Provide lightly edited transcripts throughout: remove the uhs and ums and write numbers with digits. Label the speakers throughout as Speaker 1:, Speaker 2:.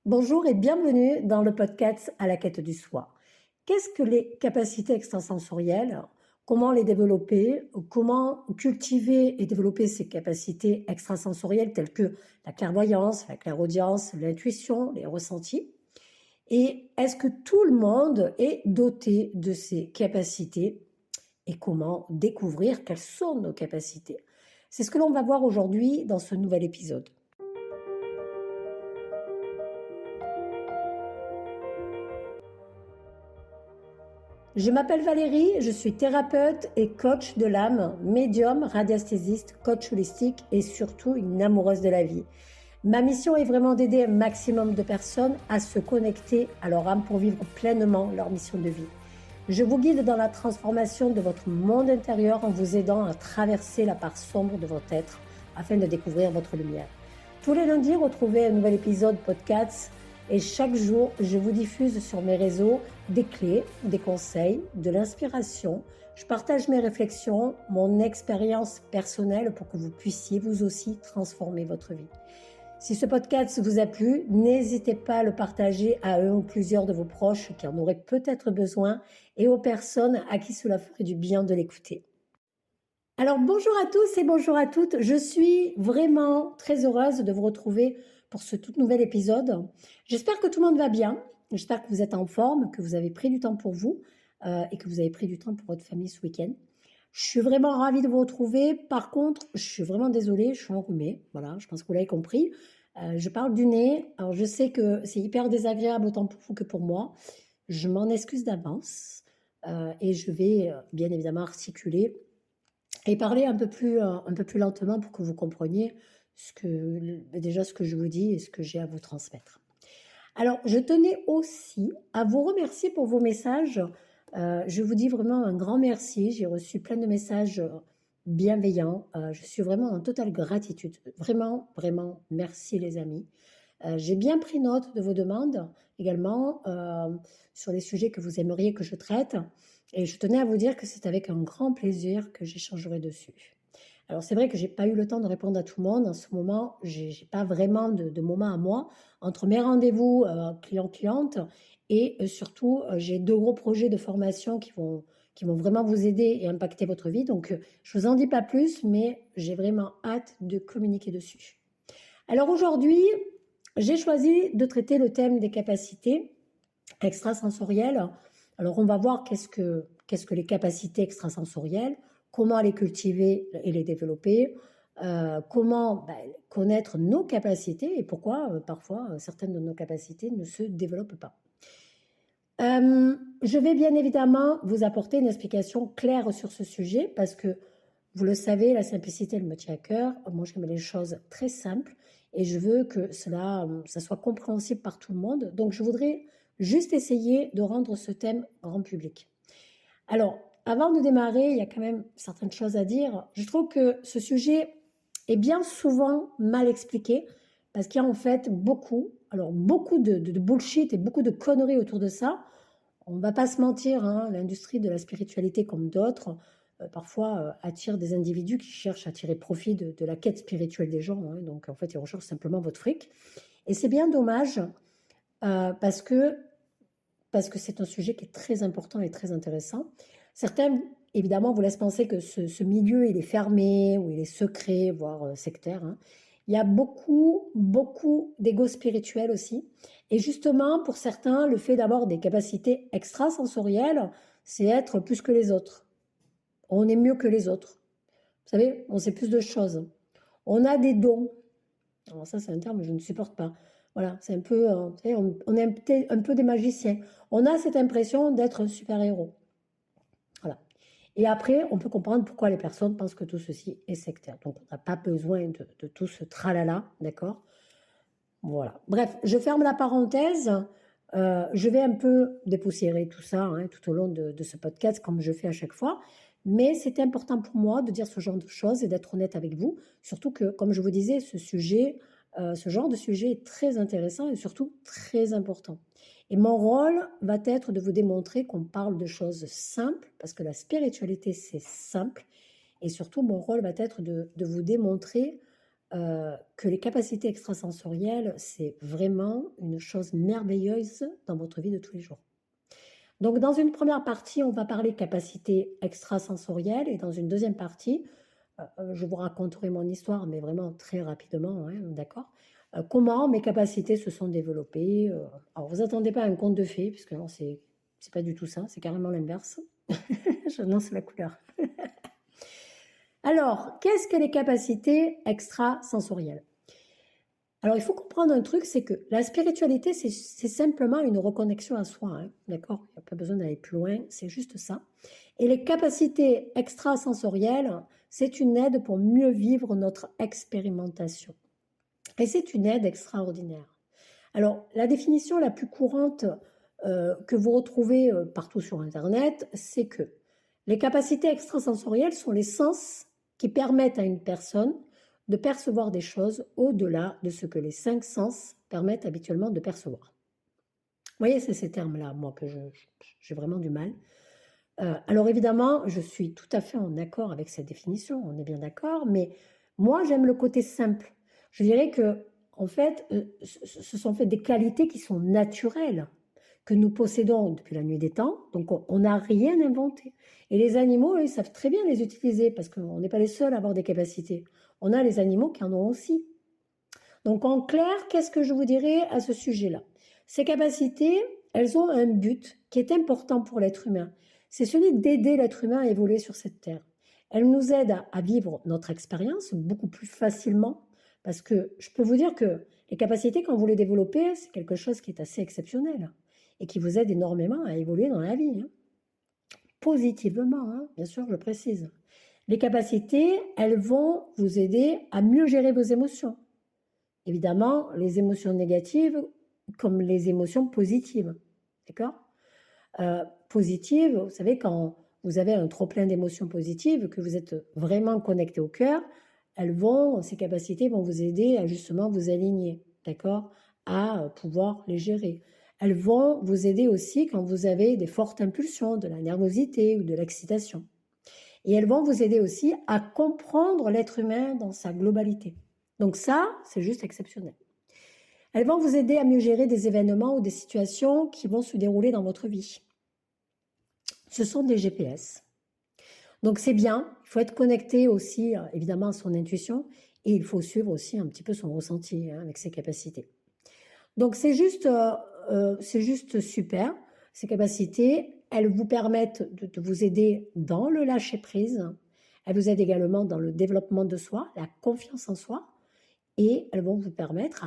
Speaker 1: Bonjour et bienvenue dans le podcast À la quête du soi. Qu'est-ce que les capacités extrasensorielles? Comment les développer? Comment cultiver et développer ces capacités extrasensorielles telles que la clairvoyance, la clairaudience, l'intuition, les ressentis? Et est-ce que tout le monde est doté de ces capacités? Et comment découvrir quelles sont nos capacités? C'est ce que l'on va voir aujourd'hui dans ce nouvel épisode. Je m'appelle Valérie, je suis thérapeute et coach de l'âme, médium, radiesthésiste, coach holistique et surtout une amoureuse de la vie. Ma mission est vraiment d'aider un maximum de personnes à se connecter à leur âme pour vivre pleinement leur mission de vie. Je vous guide dans la transformation de votre monde intérieur en vous aidant à traverser la part sombre de votre être afin de découvrir votre lumière. Tous les lundis, retrouvez un nouvel épisode podcast et chaque jour, je vous diffuse sur mes réseaux des clés, des conseils, de l'inspiration. Je partage mes réflexions, mon expérience personnelle pour que vous puissiez vous aussi transformer votre vie. Si ce podcast vous a plu, n'hésitez pas à le partager à un ou plusieurs de vos proches qui en auraient peut-être besoin et aux personnes à qui cela ferait du bien de l'écouter. Alors bonjour à tous et bonjour à toutes, je suis vraiment très heureuse de vous retrouver pour ce tout nouvel épisode. J'espère que tout le monde va bien, j'espère que vous êtes en forme, que vous avez pris du temps pour vous et que vous avez pris du temps pour votre famille ce week-end. Je suis vraiment ravie de vous retrouver, par contre je suis vraiment désolée, je suis enrhumée, voilà, je pense que vous l'avez compris. Je parle du nez, alors je sais que c'est hyper désagréable autant pour vous que pour moi, je m'en excuse d'avance et je vais bien évidemment articuler et parler un peu plus lentement pour que vous compreniez déjà ce que je vous dis et ce que j'ai à vous transmettre. Alors, je tenais aussi à vous remercier pour vos messages. Je vous dis vraiment un grand merci. J'ai reçu plein de messages bienveillants. Je suis vraiment en totale gratitude. Vraiment, vraiment, merci les amis. J'ai bien pris note de vos demandes également sur les sujets que vous aimeriez que je traite. Et je tenais à vous dire que c'est avec un grand plaisir que j'échangerai dessus. Alors c'est vrai que j'ai pas eu le temps de répondre à tout le monde. En ce moment, j'ai pas vraiment de moment à moi. Entre mes rendez-vous clients-clientes et surtout, j'ai 2 gros projets de formation qui vont vraiment vous aider et impacter votre vie. Donc, je vous en dis pas plus, mais j'ai vraiment hâte de communiquer dessus. Alors aujourd'hui, j'ai choisi de traiter le thème des capacités extrasensorielles. Alors on va voir qu'est-ce que les capacités extrasensorielles, comment les cultiver et les développer, comment connaître nos capacités et pourquoi parfois certaines de nos capacités ne se développent pas. Je vais bien évidemment vous apporter une explication claire sur ce sujet parce que vous le savez, la simplicité, elle me tient à cœur. Moi, j'aime les choses très simples et je veux que ça soit compréhensible par tout le monde. Donc, je voudrais juste essayer de rendre ce thème grand public. Alors, avant de démarrer, il y a quand même certaines choses à dire. Je trouve que ce sujet est bien souvent mal expliqué parce qu'il y a en fait beaucoup de bullshit et beaucoup de conneries autour de ça. On ne va pas se mentir, hein, l'industrie de la spiritualité comme d'autres, parfois attire des individus qui cherchent à tirer profit de la quête spirituelle des gens. Hein, donc en fait, ils recherchent simplement votre fric. Et c'est bien dommage parce que c'est un sujet qui est très important et très intéressant. Certains, évidemment, vous laissent penser que ce milieu, il est fermé ou il est secret, voire sectaire. Hein. Il y a beaucoup, beaucoup d'ego spirituel aussi. Et justement, pour certains, le fait d'avoir des capacités extrasensorielles, c'est être plus que les autres. On est mieux que les autres. Vous savez, on sait plus de choses. On a des dons. Alors ça, c'est un terme que je ne supporte pas. Voilà, c'est un peu, vous savez, on est un peu des magiciens. On a cette impression d'être un super-héros. Voilà. Et après, on peut comprendre pourquoi les personnes pensent que tout ceci est sectaire. Donc, on n'a pas besoin de tout ce tralala, d'accord? Voilà. Bref, je ferme la parenthèse. Je vais un peu dépoussiérer tout ça hein, tout au long de ce podcast, comme je fais à chaque fois. Mais c'était important pour moi de dire ce genre de choses et d'être honnête avec vous. Surtout que, comme je vous disais, ce genre de sujet est très intéressant et surtout très important. Et mon rôle va être de vous démontrer qu'on parle de choses simples, parce que la spiritualité, c'est simple. Et surtout, mon rôle va être de vous démontrer que les capacités extrasensorielles, c'est vraiment une chose merveilleuse dans votre vie de tous les jours. Donc, dans une première partie, on va parler capacités extrasensorielles et dans une deuxième partie, je vous raconterai mon histoire, mais vraiment très rapidement, hein, d'accord? Comment mes capacités se sont développées. Alors, vous attendez pas à un conte de fées, puisque non, c'est pas du tout ça, c'est carrément l'inverse. J'annonce la couleur. Alors, qu'est-ce que les capacités extrasensorielles? Alors, il faut comprendre un truc, c'est que la spiritualité, c'est simplement une reconnexion à soi, hein, d'accord? Il n'y a pas besoin d'aller plus loin, c'est juste ça. Et les capacités extrasensorielles, c'est une aide pour mieux vivre notre expérimentation. Et c'est une aide extraordinaire. Alors, la définition la plus courante que vous retrouvez partout sur Internet, c'est que les capacités extrasensorielles sont les sens qui permettent à une personne de percevoir des choses au-delà de ce que les 5 sens permettent habituellement de percevoir. Vous voyez, c'est ces termes-là, moi, que j'ai vraiment du mal. Alors évidemment, je suis tout à fait en accord avec cette définition, on est bien d'accord, mais moi, j'aime le côté simple. Je dirais que, en fait, ce sont fait des qualités qui sont naturelles, que nous possédons depuis la nuit des temps, donc on n'a rien inventé. Et les animaux, ils savent très bien les utiliser, parce qu'on n'est pas les seuls à avoir des capacités. On a les animaux qui en ont aussi. Donc en clair, qu'est-ce que je vous dirais à ce sujet-là? Ces capacités, elles ont un but qui est important pour l'être humain. C'est celui d'aider l'être humain à évoluer sur cette terre. Elles nous aident à vivre notre expérience beaucoup plus facilement, parce que je peux vous dire que les capacités, quand vous les développez, c'est quelque chose qui est assez exceptionnel et qui vous aide énormément à évoluer dans la vie. Hein. Positivement, hein, bien sûr, je précise. Les capacités, elles vont vous aider à mieux gérer vos émotions. Évidemment, les émotions négatives comme les émotions positives. D'accord? Positives, vous savez, quand vous avez un trop-plein d'émotions positives, que vous êtes vraiment connecté au cœur, ces capacités vont vous aider à justement vous aligner, d'accord? À pouvoir les gérer. Elles vont vous aider aussi quand vous avez des fortes impulsions, de la nervosité ou de l'excitation. Et elles vont vous aider aussi à comprendre l'être humain dans sa globalité. Donc ça, c'est juste exceptionnel. Elles vont vous aider à mieux gérer des événements ou des situations qui vont se dérouler dans votre vie. Ce sont des GPS. Donc c'est bien, il faut être connecté aussi évidemment à son intuition et il faut suivre aussi un petit peu son ressenti hein, avec ses capacités. Donc c'est juste super, ces capacités, elles vous permettent de vous aider dans le lâcher-prise, elles vous aident également dans le développement de soi, la confiance en soi et elles vont vous permettre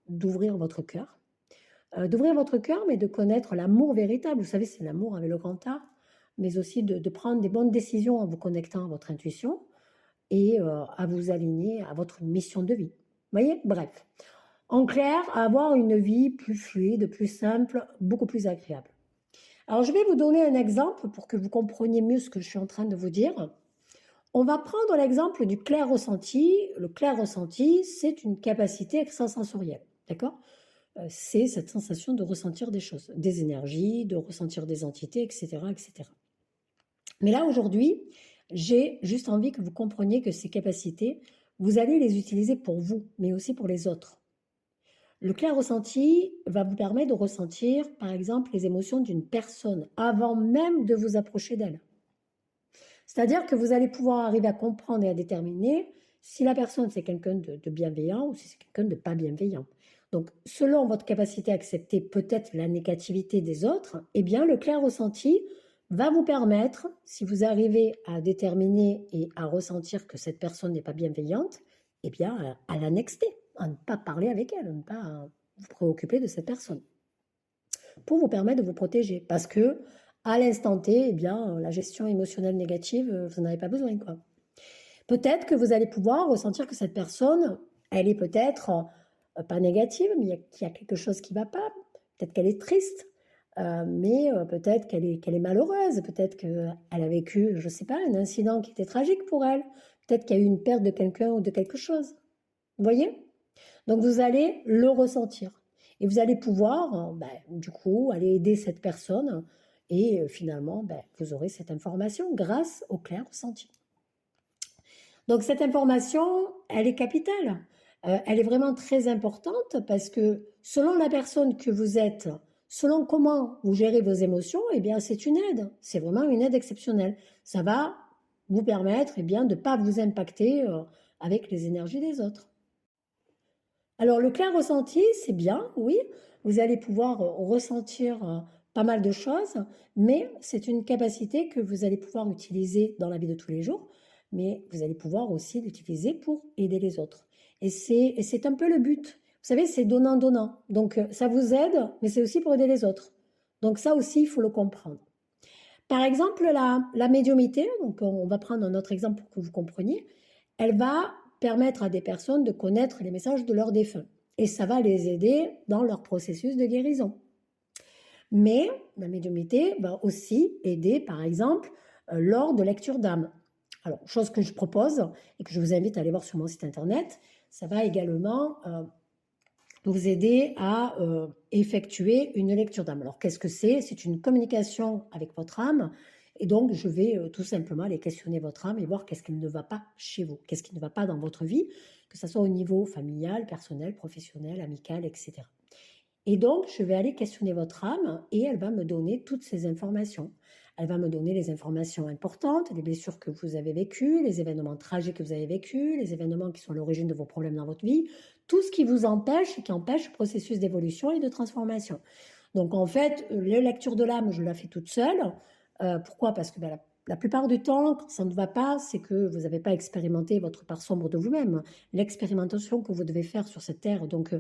Speaker 1: d'ouvrir votre cœur. D'ouvrir votre cœur, mais de connaître l'amour véritable. Vous savez, c'est l'amour avec le grand A, mais aussi de prendre des bonnes décisions en vous connectant à votre intuition et à vous aligner à votre mission de vie. Vous voyez? Bref. En clair, avoir une vie plus fluide, plus simple, beaucoup plus agréable. Alors, je vais vous donner un exemple pour que vous compreniez mieux ce que je suis en train de vous dire. On va prendre l'exemple du clair ressenti. Le clair ressenti, c'est une capacité extrasensorielle. D'accord? C'est cette sensation de ressentir des choses, des énergies, de ressentir des entités, etc., etc. Mais là, aujourd'hui, j'ai juste envie que vous compreniez que ces capacités, vous allez les utiliser pour vous, mais aussi pour les autres. Le clair ressenti va vous permettre de ressentir, par exemple, les émotions d'une personne avant même de vous approcher d'elle. C'est-à-dire que vous allez pouvoir arriver à comprendre et à déterminer si la personne c'est quelqu'un de bienveillant ou si c'est quelqu'un de pas bienveillant. Donc, selon votre capacité à accepter peut-être la négativité des autres, eh bien, le clair ressenti va vous permettre, si vous arrivez à déterminer et à ressentir que cette personne n'est pas bienveillante, eh bien, à la nexter, à ne pas parler avec elle, à ne pas vous préoccuper de cette personne, pour vous permettre de vous protéger. Parce que, à l'instant T, eh bien, la gestion émotionnelle négative, vous n'en avez pas besoin, quoi. Peut-être que vous allez pouvoir ressentir que cette personne, elle est peut-être pas négative, mais qu'il y a quelque chose qui ne va pas. Peut-être qu'elle est triste, mais peut-être qu'elle est malheureuse. Peut-être qu'elle a vécu, je ne sais pas, un incident qui était tragique pour elle. Peut-être qu'il y a eu une perte de quelqu'un ou de quelque chose. Vous voyez? Donc vous allez le ressentir. Et vous allez pouvoir, du coup, aller aider cette personne. Et finalement, vous aurez cette information grâce au clair ressenti. Donc cette information, elle est capitale. Elle est vraiment très importante parce que selon la personne que vous êtes, selon comment vous gérez vos émotions, eh bien c'est une aide. C'est vraiment une aide exceptionnelle. Ça va vous permettre eh bien, de ne pas vous impacter avec les énergies des autres. Alors le clair ressenti, c'est bien, oui, vous allez pouvoir ressentir pas mal de choses, mais c'est une capacité que vous allez pouvoir utiliser dans la vie de tous les jours, mais vous allez pouvoir aussi l'utiliser pour aider les autres. Et c'est un peu le but. Vous savez, c'est donnant-donnant. Donc ça vous aide, mais c'est aussi pour aider les autres. Donc ça aussi, il faut le comprendre. Par exemple, la médiumité, donc on va prendre un autre exemple pour que vous compreniez, elle va permettre à des personnes de connaître les messages de leurs défunts. Et ça va les aider dans leur processus de guérison. Mais la médiumité va aussi aider, par exemple, lors de lecture d'âme. Alors, chose que je propose et que je vous invite à aller voir sur mon site internet, ça va également vous aider à effectuer une lecture d'âme. Alors, qu'est-ce que c'est? C'est une communication avec votre âme. Et donc, je vais tout simplement aller questionner votre âme et voir qu'est-ce qui ne va pas chez vous, qu'est-ce qui ne va pas dans votre vie, que ce soit au niveau familial, personnel, professionnel, amical, etc. Et donc, je vais aller questionner votre âme et elle va me donner toutes ces informations. Elle va me donner les informations importantes, les blessures que vous avez vécues, les événements tragiques que vous avez vécus, les événements qui sont à l'origine de vos problèmes dans votre vie, tout ce qui vous empêche et qui empêche le processus d'évolution et de transformation. Donc, en fait, la lecture de l'âme, je la fais toute seule. Pourquoi? Parce que la plupart du temps, quand ça ne va pas, c'est que vous n'avez pas expérimenté votre part sombre de vous-même. L'expérimentation que vous devez faire sur cette terre, donc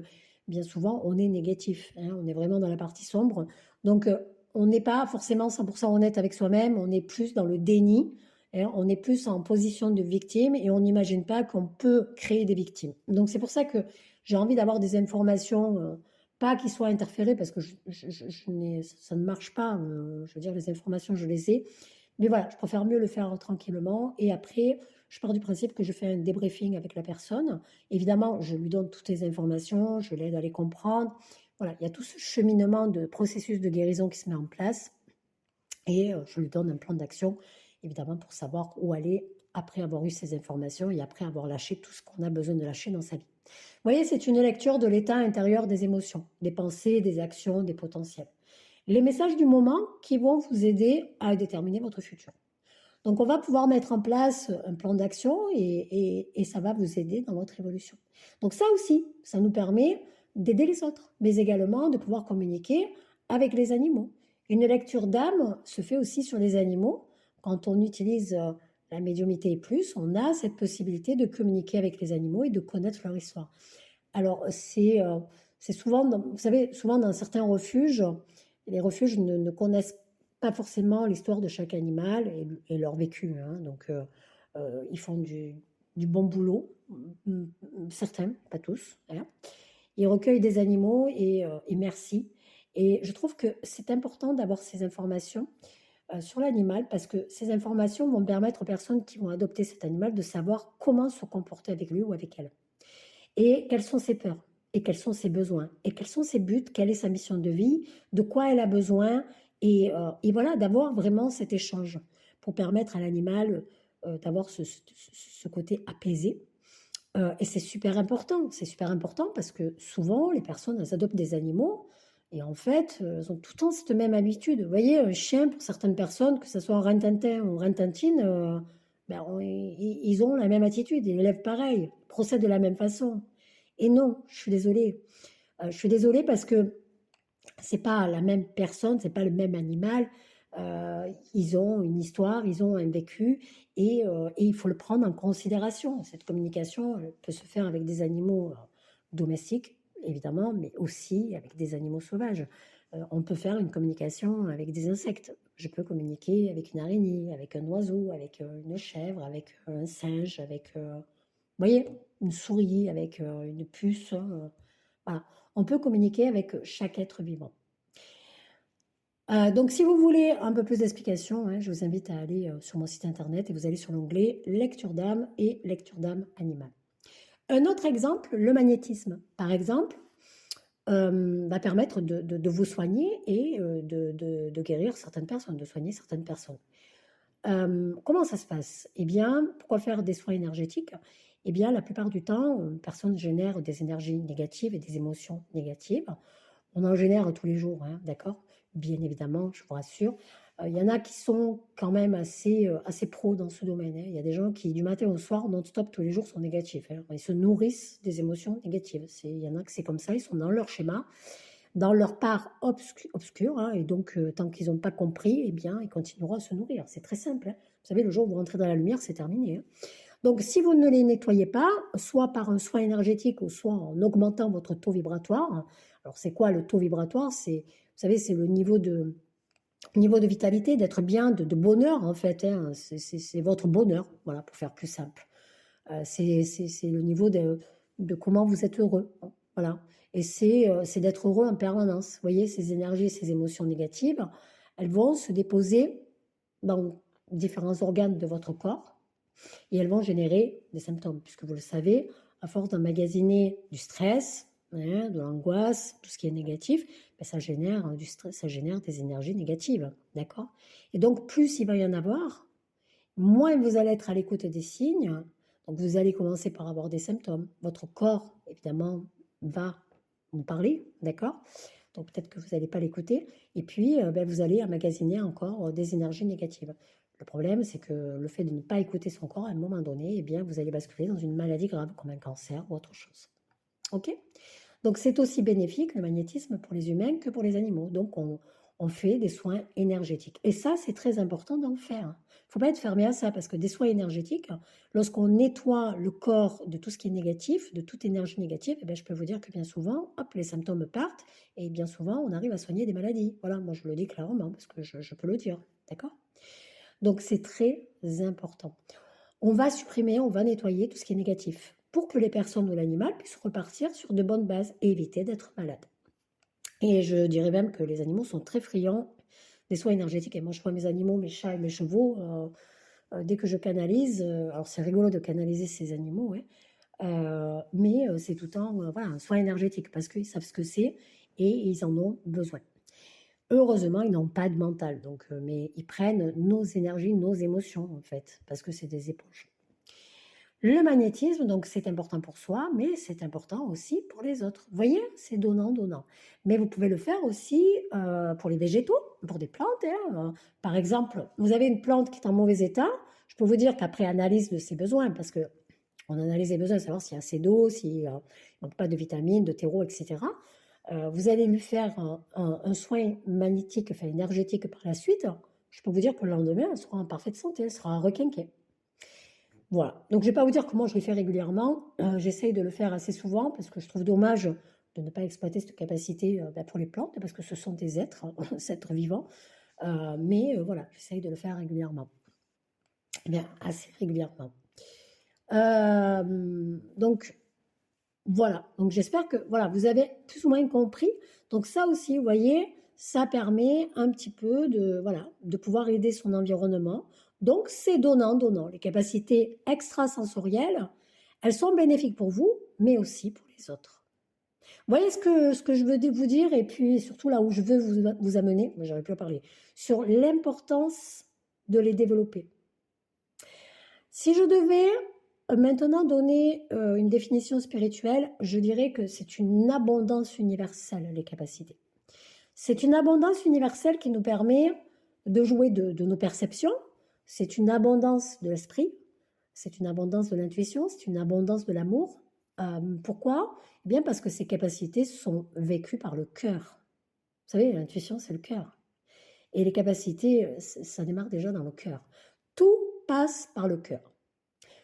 Speaker 1: bien souvent, on est négatif. Hein, on est vraiment dans la partie sombre. Donc, on n'est pas forcément 100% honnête avec soi-même. On est plus dans le déni. Hein, on est plus en position de victime et on n'imagine pas qu'on peut créer des victimes. Donc, c'est pour ça que j'ai envie d'avoir des informations, pas qui soient interférées, parce que ça ne marche pas. Je veux dire, les informations, je les ai. Mais voilà, je préfère mieux le faire tranquillement. Et après, je pars du principe que je fais un débriefing avec la personne. Évidemment, je lui donne toutes les informations, je l'aide à les comprendre. Voilà, il y a tout ce cheminement de processus de guérison qui se met en place. Et je lui donne un plan d'action, évidemment, pour savoir où aller après avoir eu ces informations et après avoir lâché tout ce qu'on a besoin de lâcher dans sa vie. Vous voyez, c'est une lecture de l'état intérieur des émotions, des pensées, des actions, des potentiels. Les messages du moment qui vont vous aider à déterminer votre futur. Donc, on va pouvoir mettre en place un plan d'action et ça va vous aider dans votre évolution. Donc, ça aussi, ça nous permet d'aider les autres, mais également de pouvoir communiquer avec les animaux. Une lecture d'âme se fait aussi sur les animaux. Quand on utilise la médiumité et plus, on a cette possibilité de communiquer avec les animaux et de connaître leur histoire. Alors, c'est souvent, vous savez, souvent dans certains refuges, les refuges ne connaissent pas forcément l'histoire de chaque animal et leur vécu. Hein. Donc, ils font du bon boulot, certains, pas tous. Hein. Ils recueillent des animaux et merci. Et je trouve que c'est important d'avoir ces informations sur l'animal parce que ces informations vont permettre aux personnes qui vont adopter cet animal de savoir comment se comporter avec lui ou avec elle. Et quelles sont ses peurs, et quels sont ses besoins, et quels sont ses buts, quelle est sa mission de vie, de quoi elle a besoin, et voilà, d'avoir vraiment cet échange pour permettre à l'animal d'avoir ce côté apaisé. Et c'est super important parce que souvent, les personnes, elles adoptent des animaux, et en fait, elles ont tout le temps cette même habitude. Vous voyez, un chien, pour certaines personnes, que ce soit un rintintin ou un rintintine, ils ont la même attitude, ils élèvent pareil, ils procèdent de la même façon. Et non, je suis désolée. Je suis désolée parce que c'est pas la même personne, c'est pas le même animal. Ils ont une histoire, ils ont un vécu et il faut le prendre en considération. Cette communication elle peut se faire avec des animaux domestiques, évidemment, mais aussi avec des animaux sauvages. On peut faire une communication avec des insectes. Je peux communiquer avec une araignée, avec un oiseau, avec une chèvre, avec un singe, avec, vous voyez, une souris, avec une puce. Voilà. On peut communiquer avec chaque être vivant. Donc, si vous voulez un peu plus d'explications, hein, je vous invite à aller sur mon site internet et vous allez sur l'onglet lecture d'âme et lecture d'âme animale. Un autre exemple, le magnétisme, par exemple, va permettre de vous soigner et de guérir certaines personnes, de soigner certaines personnes. Comment ça se passe? Eh bien, pourquoi faire des soins énergétiques? Eh bien, la plupart du temps, une personne génère des énergies négatives et des émotions négatives. On en génère tous les jours, hein, d'accord? Bien évidemment, je vous rassure. Il y en a qui sont quand même assez pros dans ce domaine, hein. Il y a des gens qui, du matin au soir, non-stop, tous les jours, sont négatifs, hein. Ils se nourrissent des émotions négatives. Il y en a que c'est comme ça, ils sont dans leur schéma, dans leur part obscure, hein, et donc tant qu'ils n'ont pas compris, eh bien, ils continueront à se nourrir. C'est très simple, hein. Vous savez, le jour où vous rentrez dans la lumière, c'est terminé, hein. Donc, si vous ne les nettoyez pas, soit par un soin énergétique ou soit en augmentant votre taux vibratoire. Alors, c'est quoi le taux vibratoire? Vous savez, c'est le niveau de vitalité, d'être bien, de bonheur en fait, hein. C'est votre bonheur, voilà, pour faire plus simple. C'est le niveau de comment vous êtes heureux, hein, voilà. Et c'est d'être heureux en permanence. Vous voyez, ces énergies, ces émotions négatives, elles vont se déposer dans différents organes de votre corps et elles vont générer des symptômes, puisque vous le savez, à force d'emmagasiner du stress, hein, de l'angoisse, tout ce qui est négatif, ben ça génère du stress, ça génère des énergies négatives, d'accord? Et donc, plus il va y en avoir, moins vous allez être à l'écoute des signes. Donc, vous allez commencer par avoir des symptômes. Votre corps, évidemment, va vous parler, d'accord? Donc, peut-être que vous n'allez pas l'écouter. Et puis, ben, vous allez emmagasiner encore des énergies négatives. Le problème, c'est que le fait de ne pas écouter son corps, à un moment donné, eh bien, vous allez basculer dans une maladie grave, comme un cancer ou autre chose. OK? Donc, c'est aussi bénéfique, le magnétisme, pour les humains que pour les animaux. Donc, on fait des soins énergétiques. Et ça, c'est très important d'en faire. Il ne faut pas être fermé à ça, parce que des soins énergétiques, lorsqu'on nettoie le corps de tout ce qui est négatif, de toute énergie négative, eh bien, je peux vous dire que bien souvent, hop, les symptômes partent, et bien souvent, on arrive à soigner des maladies. Voilà, moi, je le dis clairement, parce que je peux le dire. D'accord? Donc, c'est très important. On va supprimer, on va nettoyer tout ce qui est négatif pour que les personnes ou l'animal puissent repartir sur de bonnes bases et éviter d'être malades. Et je dirais même que les animaux sont très friands des soins énergétiques. Et moi, je vois mes animaux, mes chats et mes chevaux, dès que je canalise, alors c'est rigolo de canaliser ces animaux, hein, mais c'est tout le temps voilà, un soin énergétique parce qu'ils savent ce que c'est et ils en ont besoin. Heureusement, ils n'ont pas de mental, donc, mais ils prennent nos énergies, nos émotions, en fait, parce que c'est des éponges. Le magnétisme, donc, c'est important pour soi, mais c'est important aussi pour les autres. Vous voyez, c'est donnant-donnant. Mais vous pouvez le faire aussi pour les végétaux, pour des plantes, hein. Par exemple, vous avez une plante qui est en mauvais état, je peux vous dire qu'après analyse de ses besoins, parce que on analyse les besoins, savoir s'il y a assez d'eau, s'il manque pas de vitamines, de terreau, etc. Vous allez lui faire un soin magnétique, enfin énergétique par la suite. Je peux vous dire que le lendemain, elle sera en parfaite santé, elle sera requinquée. Voilà. Donc, je ne vais pas vous dire comment je le fais régulièrement. J'essaye de le faire assez souvent parce que je trouve dommage de ne pas exploiter cette capacité pour les plantes parce que ce sont des êtres, des êtres vivants. Mais voilà, j'essaye de le faire régulièrement. Eh bien, assez régulièrement. Donc, voilà. Donc, j'espère que voilà, vous avez plus ou moins compris. Donc, ça aussi, vous voyez, ça permet un petit peu de pouvoir aider son environnement. Donc, c'est donnant. Les capacités extrasensorielles, elles sont bénéfiques pour vous, mais aussi pour les autres. Vous voyez ce que je veux vous dire et puis surtout là où je veux vous amener, moi j'aurais pu en parler, sur l'importance de les développer. Si je devais maintenant donner une définition spirituelle, je dirais que c'est une abondance universelle, les capacités. C'est une abondance universelle qui nous permet de jouer de nos perceptions, c'est une abondance de l'esprit, c'est une abondance de l'intuition, c'est une abondance de l'amour. Pourquoi? Eh bien parce que ces capacités sont vécues par le cœur. Vous savez, l'intuition, c'est le cœur. Et les capacités, ça démarre déjà dans le cœur. Tout passe par le cœur.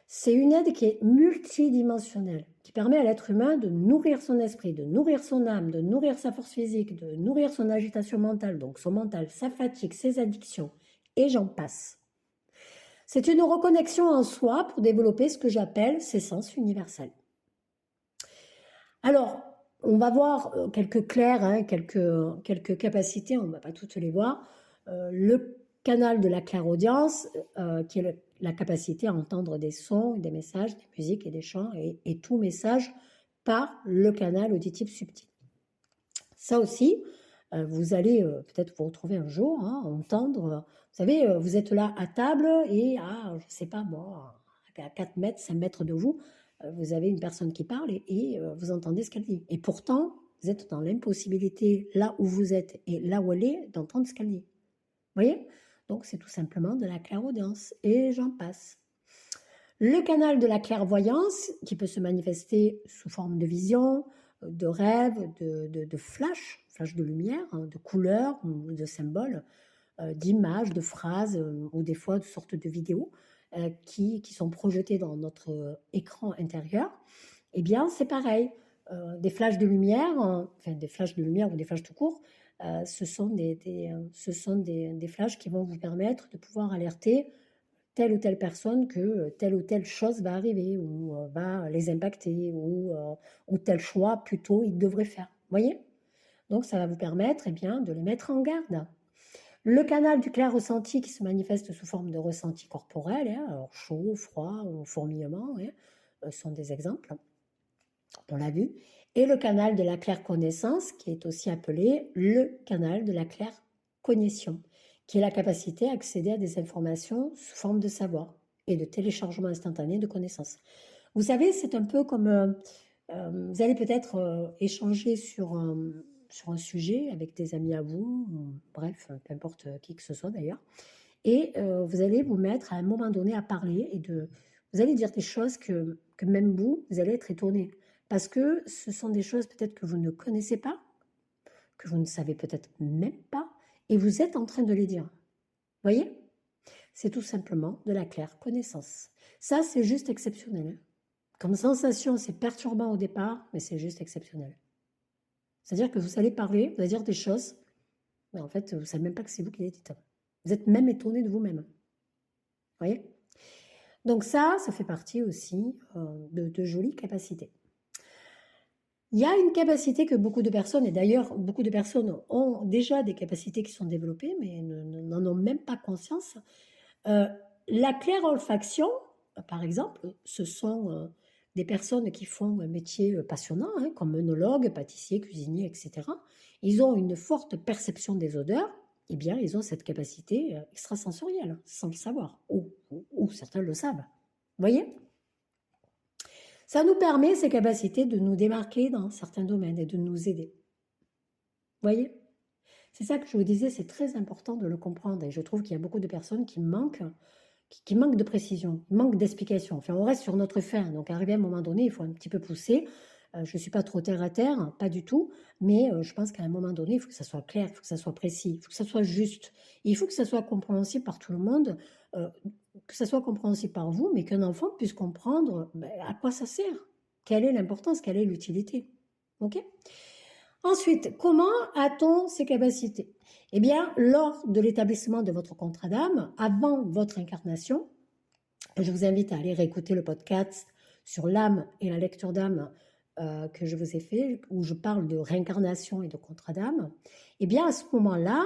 Speaker 1: C'est une aide qui est multidimensionnelle, qui permet à l'être humain de nourrir son esprit, de nourrir son âme, de nourrir sa force physique, de nourrir son agitation mentale, donc son mental, sa fatigue, ses addictions, et j'en passe. C'est une reconnexion en soi pour développer ce que j'appelle ses sens universels. Alors, on va voir quelques clairs, hein, quelques capacités, on ne va pas toutes les voir. Le canal de la clairaudience, qui est la capacité à entendre des sons, des messages, des musiques et des chants, et tout message par le canal auditif subtil. Ça aussi, vous allez peut-être vous retrouver un jour, hein, entendre, vous savez, vous êtes là à table et je ne sais pas moi, à 4 mètres, 5 mètres de vous, vous avez une personne qui parle et vous entendez ce qu'elle dit. Et pourtant, vous êtes dans l'impossibilité, là où vous êtes et là où elle est, d'entendre ce qu'elle dit. Vous voyez? Donc, c'est tout simplement de la clairaudience. Et j'en passe. Le canal de la clairvoyance, qui peut se manifester sous forme de vision, de rêve, de flash de lumière, hein, de couleurs ou de symboles, d'images, de phrases ou des fois de sortes de vidéos qui sont projetées dans notre écran intérieur, eh bien c'est pareil. Des flashs de lumière, enfin des flashs de lumière ou des flashs tout court, ce sont des flashs qui vont vous permettre de pouvoir alerter telle ou telle personne que telle ou telle chose va arriver ou va les impacter ou tel choix plutôt ils devraient faire. Voyez? Donc ça va vous permettre bien, de les mettre en garde. Le canal du clair ressenti qui se manifeste sous forme de ressenti corporel, alors chaud, froid, fourmillement, sont des exemples, on l'a vu. Et le canal de la claire connaissance qui est aussi appelé le canal de la claire cognition, qui est la capacité à accéder à des informations sous forme de savoir et de téléchargement instantané de connaissances. Vous savez, c'est un peu comme, vous allez peut-être échanger sur un sujet avec des amis à vous, bref, peu importe qui que ce soit d'ailleurs, et vous allez vous mettre à un moment donné à parler et vous allez dire des choses que même vous allez être étonné, parce que ce sont des choses peut-être que vous ne connaissez pas, que vous ne savez peut-être même pas, et vous êtes en train de les dire. Voyez? C'est tout simplement de la claire connaissance. Ça, c'est juste exceptionnel. Comme sensation, c'est perturbant au départ, mais c'est juste exceptionnel. C'est-à-dire que vous allez parler, vous allez dire des choses, mais en fait, vous ne savez même pas que c'est vous qui les dites. Vous êtes même étonné de vous-même. Vous voyez? Donc ça fait partie aussi de jolies capacités. Il y a une capacité que beaucoup de personnes, et d'ailleurs beaucoup de personnes ont déjà des capacités qui sont développées, mais n'en ont même pas conscience. La claire olfaction, par exemple, ce sont des personnes qui font un métier passionnant, comme œnologue, pâtissier, cuisinier, etc. Ils ont une forte perception des odeurs, eh bien, ils ont cette capacité extrasensorielle, sans le savoir, ou certains le savent. Vous voyez? Ça nous permet, ces capacités, de nous démarquer dans certains domaines et de nous aider. Vous voyez? C'est ça que je vous disais, c'est très important de le comprendre. Et je trouve qu'il y a beaucoup de personnes qui manquent de précision, manquent d'explication. Enfin, on reste sur notre fin. Donc, arrivé à un moment donné, il faut un petit peu pousser. Je ne suis pas trop terre à terre, pas du tout. Mais je pense qu'à un moment donné, il faut que ça soit clair, il faut que ça soit précis, il faut que ça soit juste. Et il faut que ça soit compréhensible par tout le monde, que ça soit compréhensible par vous, mais qu'un enfant puisse comprendre à quoi ça sert, quelle est l'importance, quelle est l'utilité. OK ? Ensuite, comment a-t-on ces capacités? Eh bien, lors de l'établissement de votre contrat d'âme, avant votre incarnation, je vous invite à aller réécouter le podcast sur l'âme et la lecture d'âme que je vous ai fait, où je parle de réincarnation et de contrat d'âme. Eh bien, à ce moment-là,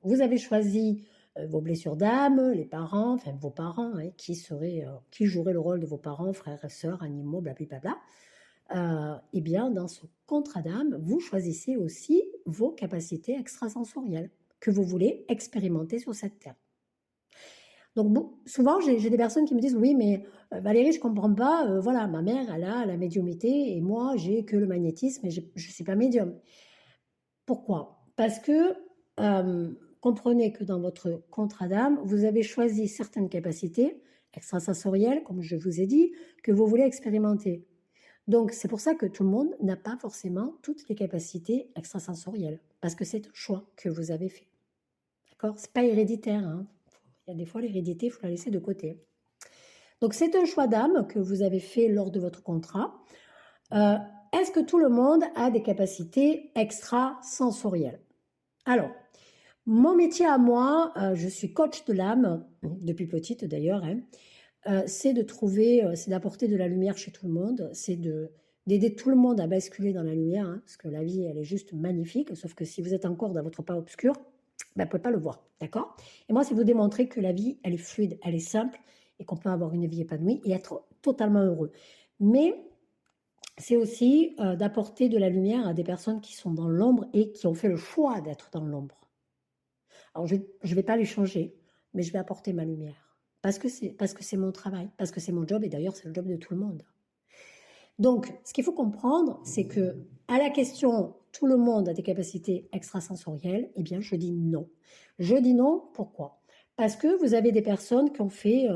Speaker 1: vous avez choisi vos blessures d'âme, les parents, enfin vos parents, qui joueraient le rôle de vos parents, frères et sœurs, animaux, blablabla. Eh bien, dans ce contrat d'âme, vous choisissez aussi vos capacités extrasensorielles que vous voulez expérimenter sur cette terre. Donc, souvent, j'ai des personnes qui me disent, oui, mais Valérie, je ne comprends pas, voilà, ma mère, elle a la médiumnité et moi, j'ai que le magnétisme et je ne suis pas médium. Pourquoi? Parce que comprenez que dans votre contrat d'âme, vous avez choisi certaines capacités extrasensorielles, comme je vous ai dit, que vous voulez expérimenter. Donc, c'est pour ça que tout le monde n'a pas forcément toutes les capacités extrasensorielles, parce que c'est un choix que vous avez fait. D'accord? Ce n'est pas héréditaire. Il y a des fois, l'hérédité, il faut la laisser de côté. Donc, c'est un choix d'âme que vous avez fait lors de votre contrat. Est-ce que tout le monde a des capacités extrasensorielles? Alors, mon métier à moi, je suis coach de l'âme, depuis petite d'ailleurs, c'est d'apporter de la lumière chez tout le monde, c'est d'aider tout le monde à basculer dans la lumière, parce que la vie, elle est juste magnifique, sauf que si vous êtes encore dans votre pas obscur, vous ne pouvez pas le voir, d'accord? Et moi, c'est vous démontrer que la vie, elle est fluide, elle est simple, et qu'on peut avoir une vie épanouie et être totalement heureux. Mais c'est aussi d'apporter de la lumière à des personnes qui sont dans l'ombre et qui ont fait le choix d'être dans l'ombre. Alors, je ne vais pas les changer, mais je vais apporter ma lumière. Parce que c'est mon travail, parce que c'est mon job, et d'ailleurs, c'est le job de tout le monde. Donc, ce qu'il faut comprendre, c'est que à la question tout le monde a des capacités extrasensorielles, eh bien, je dis non. Je dis non, pourquoi? Parce que vous avez des personnes qui ont fait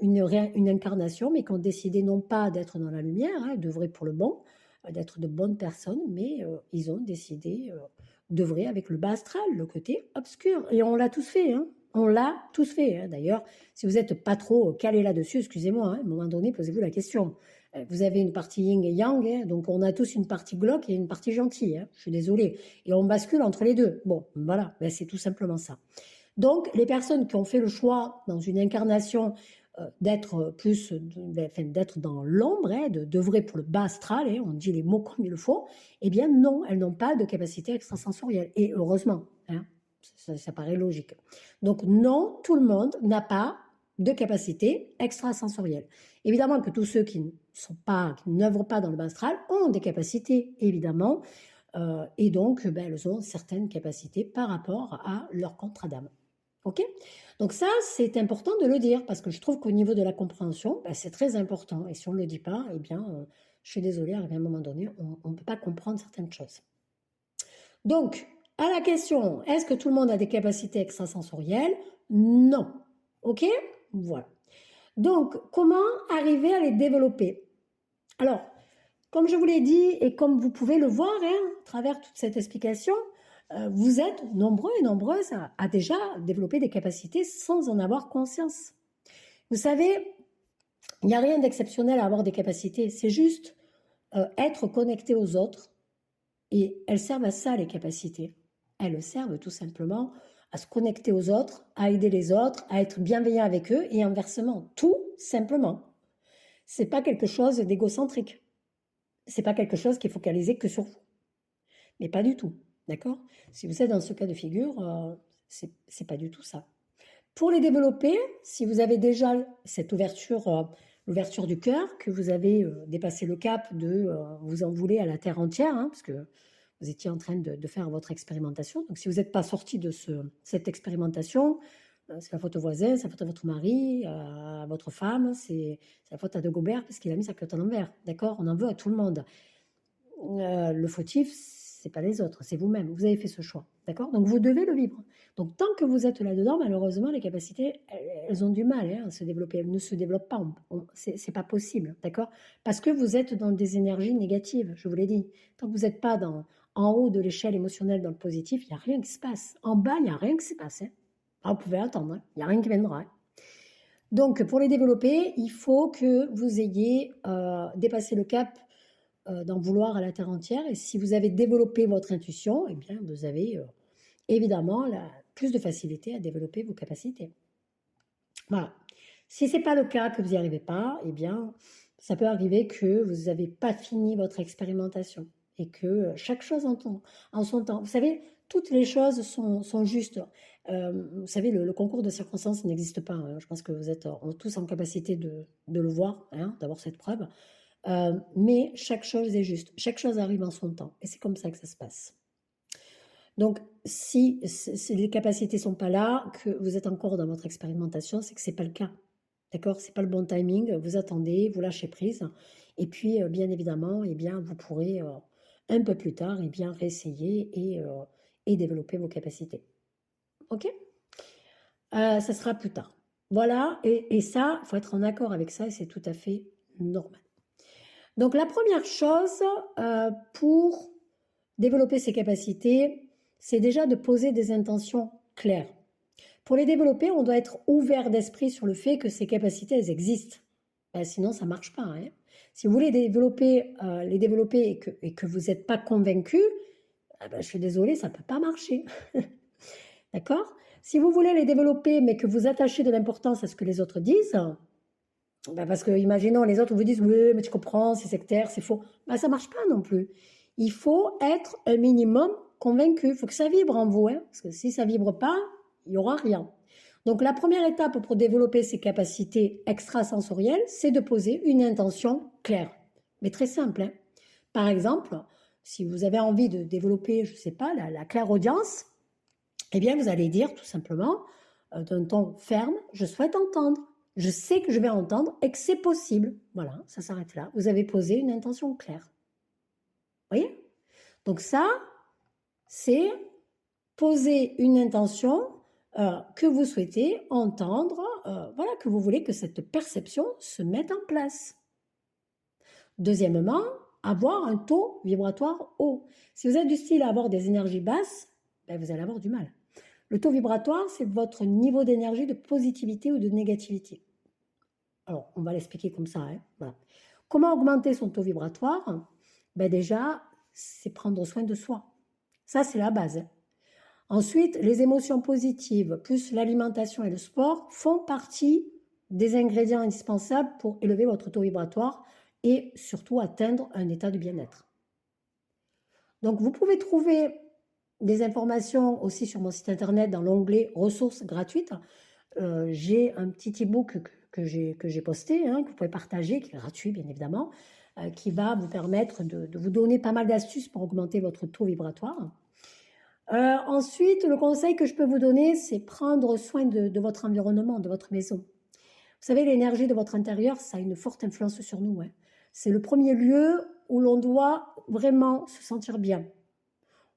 Speaker 1: une incarnation, mais qui ont décidé non pas d'être dans la lumière, hein, d'œuvrer pour le bon, d'être de bonnes personnes, mais ils ont décidé d'œuvrer avec le bas astral, le côté obscur. Et on l'a tous fait, hein. On l'a tous fait, hein. D'ailleurs, si vous n'êtes pas trop calé là-dessus, excusez-moi, hein, à un moment donné, posez-vous la question. Vous avez une partie yin et yang, hein, donc on a tous une partie glauque et une partie gentille, hein, je suis désolée. Et on bascule entre les deux. Bon, voilà, ben c'est tout simplement ça. Donc, les personnes qui ont fait le choix dans une incarnation d'être plus, d'être dans l'ombre, hein, d'œuvrer pour le bas astral, hein, on dit les mots comme il le faut, eh bien non, elles n'ont pas de capacité extrasensorielle. Et heureusement, hein, ça paraît logique. Donc non, tout le monde n'a pas de capacité extrasensorielle. Évidemment que tous ceux qui n'œuvrent pas dans le bas astral ont des capacités, évidemment, et donc elles ont certaines capacités par rapport à leur contrat d'âme. Ok? Donc ça, c'est important de le dire parce que je trouve qu'au niveau de la compréhension, c'est très important. Et si on ne le dit pas, eh bien, je suis désolée, à un moment donné, on ne peut pas comprendre certaines choses. Donc, à la question, est-ce que tout le monde a des capacités extrasensorielles? Non. Ok? Voilà. Donc, comment arriver à les développer? Alors, comme je vous l'ai dit et comme vous pouvez le voir hein, à travers toute cette explication, vous êtes nombreux et nombreuses à déjà développer des capacités sans en avoir conscience. Vous savez, il n'y a rien d'exceptionnel à avoir des capacités, c'est juste être connecté aux autres et elles servent à ça les capacités. Elles servent tout simplement à se connecter aux autres, à aider les autres, à être bienveillant avec eux et inversement, tout simplement. C'est pas quelque chose d'égocentrique. C'est pas quelque chose qui est focalisé que sur vous. Mais pas du tout, d'accord? Si vous êtes dans ce cas de figure, c'est pas du tout ça. Pour les développer, si vous avez déjà cette ouverture, l'ouverture du cœur, que vous avez dépassé le cap de vous en vouler à la terre entière, hein, parce que vous étiez en train de faire votre expérimentation. Donc si vous n'êtes pas sorti de cette expérimentation, c'est la faute au voisin, c'est la faute à votre mari, à votre femme, c'est la faute à Dagobert parce qu'il a mis sa clotte à l'envers. D'accord? On en veut à tout le monde. Le fautif, c'est pas les autres, c'est vous-même. Vous avez fait ce choix, d'accord? Donc vous devez le vivre. Donc tant que vous êtes là-dedans, malheureusement, les capacités, elles ont du mal hein, à se développer. Elles ne se développent pas. C'est pas possible, d'accord? Parce que vous êtes dans des énergies négatives, je vous l'ai dit. Tant que vous n'êtes pas en haut de l'échelle émotionnelle dans le positif, il n'y a rien qui se passe. En bas, il n'y a rien qui se passe. Hein. Alors, vous pouvez attendre, hein. Il n'y a rien qui viendra. Hein. Donc pour les développer, il faut que vous ayez dépassé le cap d'en vouloir à la terre entière. Et si vous avez développé votre intuition, eh bien, vous avez évidemment plus de facilité à développer vos capacités. Voilà. Si ce n'est pas le cas, que vous n'y arrivez pas, eh bien, ça peut arriver que vous n'avez pas fini votre expérimentation et que chaque chose en son temps. Vous savez, toutes les choses sont justes. Vous savez, le concours de circonstances n'existe pas. Hein. Je pense que vous êtes tous en capacité de le voir, hein, d'avoir cette preuve. Mais chaque chose est juste. Chaque chose arrive en son temps. Et c'est comme ça que ça se passe. Donc, si les capacités ne sont pas là, que vous êtes encore dans votre expérimentation, c'est que ce n'est pas le cas. D'accord? Ce n'est pas le bon timing. Vous attendez, vous lâchez prise. Et puis, bien évidemment, eh bien, vous pourrez un peu plus tard eh bien, réessayer et développer vos capacités. OK? Ça sera plus tard. Voilà. Et ça, il faut être en accord avec ça et c'est tout à fait normal. Donc la première chose pour développer ses capacités, c'est déjà de poser des intentions claires. Pour les développer, on doit être ouvert d'esprit sur le fait que ces capacités, elles existent. Sinon, ça ne marche pas. Hein. Si vous voulez les développer et que vous n'êtes pas convaincu, je suis désolée, ça ne peut pas marcher. D'accord? Si vous voulez les développer mais que vous attachez de l'importance à ce que les autres disent, parce que, imaginons, les autres vous disent, oui, mais tu comprends, c'est sectaire, c'est faux. Ça ne marche pas non plus. Il faut être un minimum convaincu. Il faut que ça vibre en vous. Hein, parce que si ça ne vibre pas, il n'y aura rien. Donc, la première étape pour développer ces capacités extrasensorielles, c'est de poser une intention claire. mais très simple, hein. Par exemple, si vous avez envie de développer, je ne sais pas, la clairaudience, eh bien, vous allez dire tout simplement, d'un ton ferme, je souhaite entendre. Je sais que je vais entendre et que c'est possible. Voilà, ça s'arrête là. Vous avez posé une intention claire. Vous voyez? Donc ça, c'est poser une intention que vous souhaitez entendre, voilà, que vous voulez que cette perception se mette en place. Deuxièmement, avoir un taux vibratoire haut. Si vous êtes du style à avoir des énergies basses, ben vous allez avoir du mal. Le taux vibratoire, c'est votre niveau d'énergie de positivité ou de négativité. Alors, on va l'expliquer comme ça, hein, voilà. Comment augmenter son taux vibratoire? Ben déjà, c'est prendre soin de soi. Ça, c'est la base. Ensuite, les émotions positives, plus l'alimentation et le sport, font partie des ingrédients indispensables pour élever votre taux vibratoire et surtout atteindre un état de bien-être. Donc, vous pouvez trouver des informations aussi sur mon site internet dans l'onglet ressources gratuites. J'ai un petit e-book que j'ai posté, hein, que vous pouvez partager, qui est gratuit bien évidemment, qui va vous permettre de vous donner pas mal d'astuces pour augmenter votre taux vibratoire. Ensuite, le conseil que je peux vous donner, c'est prendre soin de votre environnement, de votre maison. Vous savez, l'énergie de votre intérieur, ça a une forte influence sur nous, hein. C'est le premier lieu où l'on doit vraiment se sentir bien,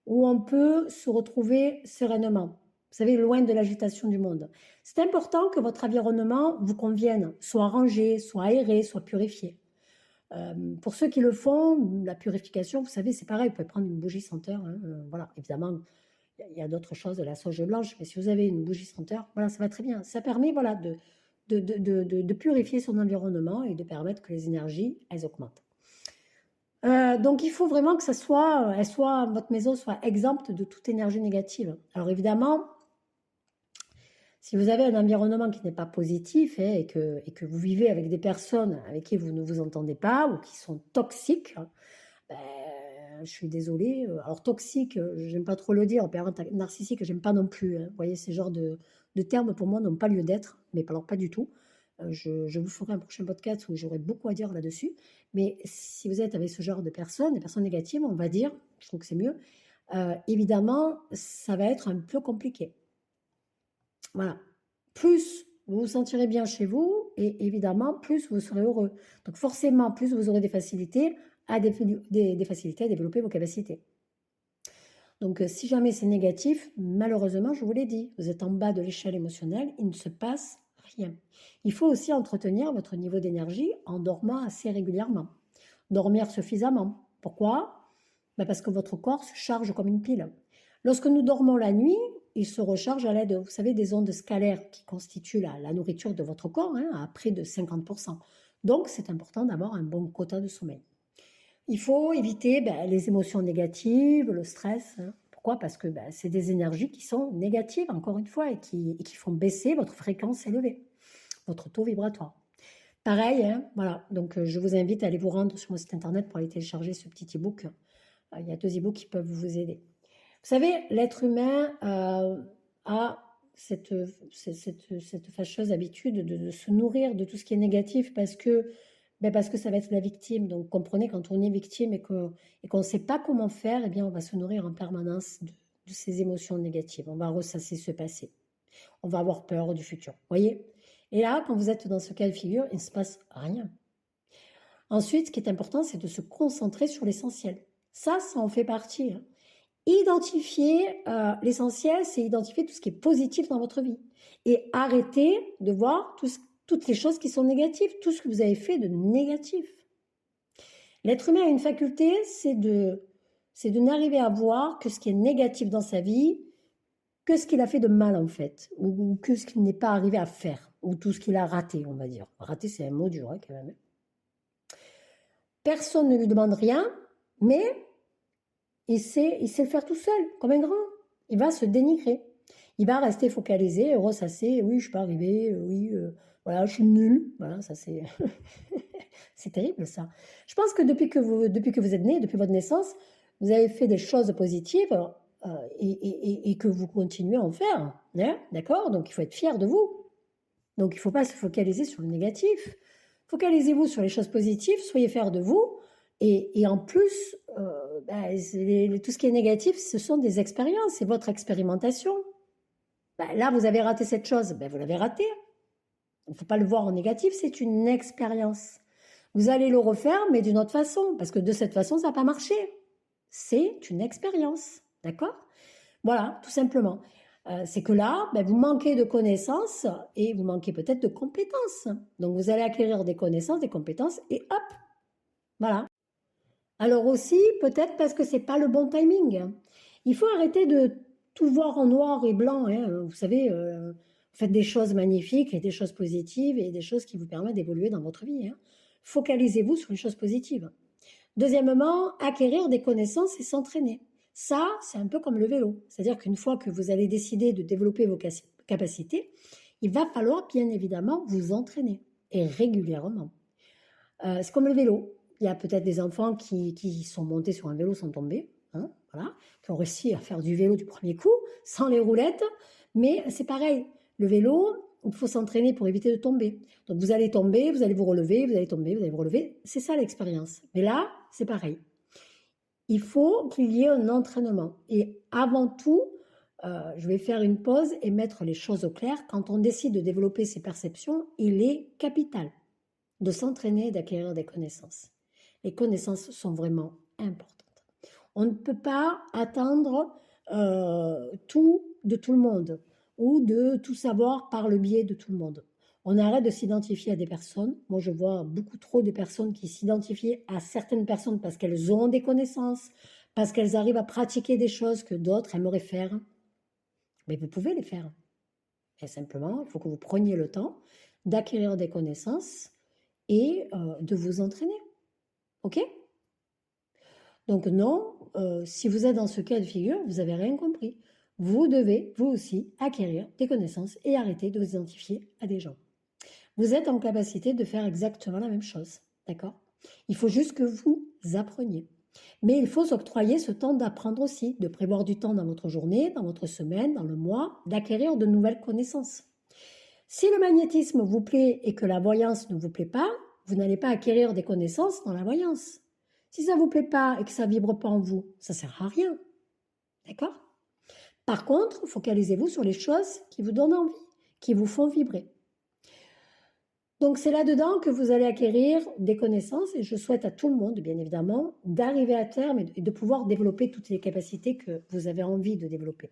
Speaker 1: où on peut se retrouver sereinement. Vous savez, loin de l'agitation du monde. C'est important que votre environnement vous convienne, soit rangé, soit aéré, soit purifié. Pour ceux qui le font, la purification, vous savez, c'est pareil, vous pouvez prendre une bougie senteur, hein, voilà, évidemment, il y a d'autres choses, de la sauge blanche, mais si vous avez une bougie senteur, voilà, ça va très bien. Ça permet, voilà, de purifier son environnement et de permettre que les énergies, elles augmentent. Donc, il faut vraiment que votre maison soit exempte de toute énergie négative. Alors, évidemment, si vous avez un environnement qui n'est pas positif, hein, et que vous vivez avec des personnes avec qui vous ne vous entendez pas ou qui sont toxiques, ben, je suis désolée. Alors, toxique, j'aime pas trop le dire. Narcissique, j'aime pas non plus, hein. Vous voyez, ces genres de termes, pour moi, n'ont pas lieu d'être, mais alors pas du tout. Je vous ferai un prochain podcast où j'aurai beaucoup à dire là-dessus. Mais si vous êtes avec ce genre de personnes, des personnes négatives, on va dire, je trouve que c'est mieux, évidemment, ça va être un peu compliqué. Voilà. Plus vous vous sentirez bien chez vous, et évidemment, plus vous serez heureux. Donc forcément, plus vous aurez des facilités des facilités à développer vos capacités. Donc si jamais c'est négatif, malheureusement, je vous l'ai dit, vous êtes en bas de l'échelle émotionnelle, il ne se passe rien. Il faut aussi entretenir votre niveau d'énergie en dormant assez régulièrement. Dormir suffisamment. Pourquoi? Parce que votre corps se charge comme une pile. Lorsque nous dormons la nuit, il se recharge à l'aide, vous savez, des ondes scalaires qui constituent la nourriture de votre corps, hein, à près de 50%. Donc, c'est important d'avoir un bon quota de sommeil. Il faut éviter les émotions négatives, le stress, hein. Pourquoi? Parce que c'est des énergies qui sont négatives, encore une fois, et qui font baisser votre fréquence élevée, votre taux vibratoire. Pareil, hein, voilà. Donc, je vous invite à aller vous rendre sur mon site internet pour aller télécharger ce petit e-book. Il y a 2 e-books qui peuvent vous aider. Vous savez, l'être humain a cette fâcheuse habitude de se nourrir de tout ce qui est négatif parce que ça va être la victime. Donc, comprenez, quand on est victime et qu'on ne sait pas comment faire, eh bien, on va se nourrir en permanence de ces émotions négatives. On va ressasser ce passé. On va avoir peur du futur. Voyez? Et là, quand vous êtes dans ce cas de figure, il ne se passe rien. Ensuite, ce qui est important, c'est de se concentrer sur l'essentiel. Ça en fait partie, hein. Identifier l'essentiel, c'est identifier tout ce qui est positif dans votre vie. Et arrêter de voir toutes les choses qui sont négatives, tout ce que vous avez fait de négatif. L'être humain a une faculté, c'est de n'arriver à voir que ce qui est négatif dans sa vie, que ce qu'il a fait de mal en fait, ou que ce qu'il n'est pas arrivé à faire, ou tout ce qu'il a raté, on va dire. Raté, c'est un mot dur, hein, quand même. Personne ne lui demande rien, mais il sait le faire tout seul, comme un grand. Il va se dénigrer. Il va rester focalisé, ressasser. Oui, je ne suis pas arrivé. Oui, voilà, je suis nul. Voilà, ça c'est... c'est terrible, ça. Je pense que depuis que vous êtes né, depuis votre naissance, vous avez fait des choses positives et que vous continuez à en faire. Hein, d'accord? Donc, il faut être fier de vous. Donc, il ne faut pas se focaliser sur le négatif. Focalisez-vous sur les choses positives. Soyez fiers de vous. Et en plus, tout ce qui est négatif, ce sont des expériences, c'est votre expérimentation. Là, vous avez raté cette chose, vous l'avez raté. Il ne faut pas le voir en négatif, c'est une expérience. Vous allez le refaire, mais d'une autre façon, parce que de cette façon, ça n'a pas marché. C'est une expérience, d'accord? Voilà, tout simplement. C'est que là, vous manquez de connaissances et vous manquez peut-être de compétences. Donc, vous allez acquérir des connaissances, des compétences et hop, voilà. Alors aussi, peut-être parce que c'est pas le bon timing. Il faut arrêter de tout voir en noir et blanc. Vous savez, vous faites des choses magnifiques et des choses positives et des choses qui vous permettent d'évoluer dans votre vie. Focalisez-vous sur les choses positives. Deuxièmement, acquérir des connaissances et s'entraîner. Ça, c'est un peu comme le vélo. C'est-à-dire qu'une fois que vous allez décider de développer vos capacités, il va falloir bien évidemment vous entraîner et régulièrement. C'est comme le vélo. Il y a peut-être des enfants qui sont montés sur un vélo sans tomber, voilà, qui ont réussi à faire du vélo du premier coup, sans les roulettes. Mais c'est pareil, le vélo, il faut s'entraîner pour éviter de tomber. Donc vous allez tomber, vous allez vous relever, vous allez tomber, vous allez vous relever. C'est ça l'expérience. Mais là, c'est pareil. Il faut qu'il y ait un entraînement. Et avant tout, je vais faire une pause et mettre les choses au clair. Quand on décide de développer ses perceptions, il est capital de s'entraîner et d'acquérir des connaissances. Les connaissances sont vraiment importantes. On ne peut pas attendre tout de tout le monde ou de tout savoir par le biais de tout le monde. On arrête de s'identifier à des personnes. Moi, je vois beaucoup trop de personnes qui s'identifient à certaines personnes parce qu'elles ont des connaissances, parce qu'elles arrivent à pratiquer des choses que d'autres aimeraient faire. Mais vous pouvez les faire. Et simplement, il faut que vous preniez le temps d'acquérir des connaissances et de vous entraîner. Ok? Donc non, si vous êtes dans ce cas de figure, vous n'avez rien compris. Vous devez, vous aussi, acquérir des connaissances et arrêter de vous identifier à des gens. Vous êtes en capacité de faire exactement la même chose, d'accord? Il faut juste que vous appreniez. Mais il faut s'octroyer ce temps d'apprendre aussi, de prévoir du temps dans votre journée, dans votre semaine, dans le mois, d'acquérir de nouvelles connaissances. Si le magnétisme vous plaît et que la voyance ne vous plaît pas, vous n'allez pas acquérir des connaissances dans la voyance. Si ça ne vous plaît pas et que ça ne vibre pas en vous, ça ne sert à rien. D'accord? Par contre, focalisez-vous sur les choses qui vous donnent envie, qui vous font vibrer. Donc c'est là-dedans que vous allez acquérir des connaissances et je souhaite à tout le monde, bien évidemment, d'arriver à terme et de pouvoir développer toutes les capacités que vous avez envie de développer.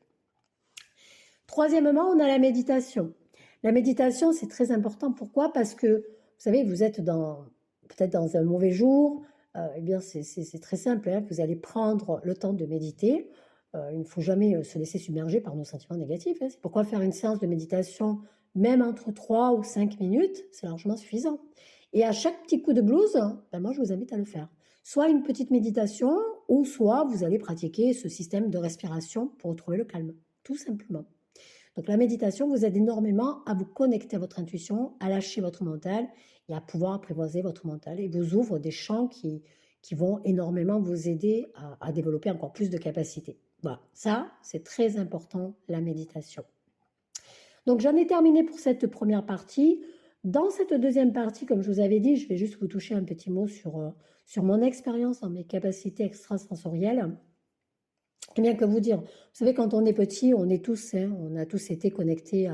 Speaker 1: Troisièmement, on a la méditation. La méditation, c'est très important. Pourquoi? Parce que, vous savez, vous êtes peut-être dans un mauvais jour. Eh bien, c'est très simple. Vous allez prendre le temps de méditer. Il ne faut jamais se laisser submerger par nos sentiments négatifs. C'est pourquoi faire une séance de méditation, même entre 3 ou 5 minutes, c'est largement suffisant. Et à chaque petit coup de blues, moi, je vous invite à le faire. Soit une petite méditation, ou soit vous allez pratiquer ce système de respiration pour trouver le calme, tout simplement. Donc la méditation vous aide énormément à vous connecter à votre intuition, à lâcher votre mental et à pouvoir apprivoiser votre mental et vous ouvre des champs qui vont énormément vous aider à développer encore plus de capacités. Voilà, ça c'est très important, la méditation. Donc j'en ai terminé pour cette première partie. Dans cette deuxième partie, comme je vous avais dit, je vais juste vous toucher un petit mot sur mon expérience dans mes capacités extrasensorielles. Et bien que vous dire, vous savez, quand on est petit, on est tous, on a tous été connectés